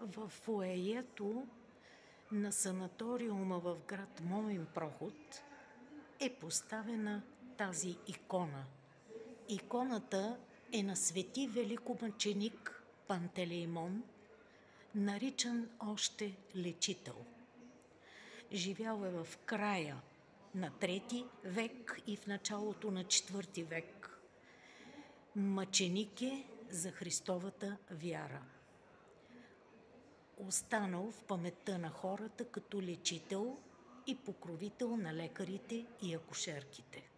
В фоайето на санаториума в град Момин проход е поставена тази икона. Иконата е на свети великомъченик Пантелеймон, наричан още Лечител. Живял е в края на 3 век и в началото на 4 век. Мъченик е за Христовата вяра. Останал в паметта на хората като лечител и покровител на лекарите и акушерките.